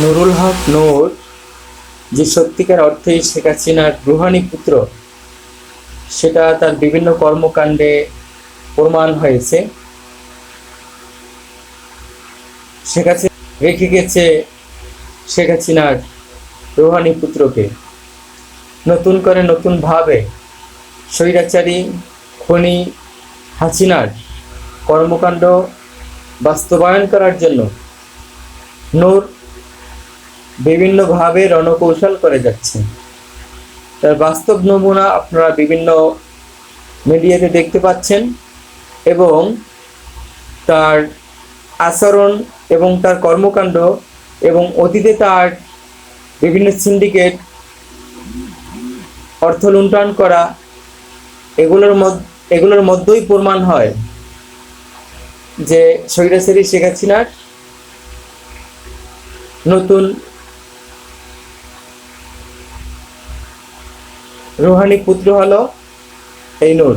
নুরুল হক নূর যে সত্যিকার অর্থেই শেখ হাসিনার রুহানি পুত্র, সেটা তার বিভিন্ন কর্মকাণ্ডে প্রমাণ হয়েছে। শেখ হাসিনা রেখে গেছে শেখ হাসিনার রুহানি পুত্রকে নতুন করে নতুনভাবে স্বৈরাচারী খনি হাসিনার কর্মকাণ্ড বাস্তবায়ন করার জন্য নূর বিভিন্নভাবে রণকৌশল করে যাচ্ছে। তার বাস্তব নমুনা আপনারা বিভিন্ন মিডিয়াতে দেখতে পাচ্ছেন এবং তার আচরণ এবং তার কর্মকাণ্ড এবং অতীতে তার বিভিন্ন সিন্ডিকেট, অর্থ লুণ্ঠন করা, এগুলোর মধ্যেই প্রমাণ হয় যে স্বৈরাচারী শেখ হাসিনার নতুন রুহানি পুত্র হলো এই নূর।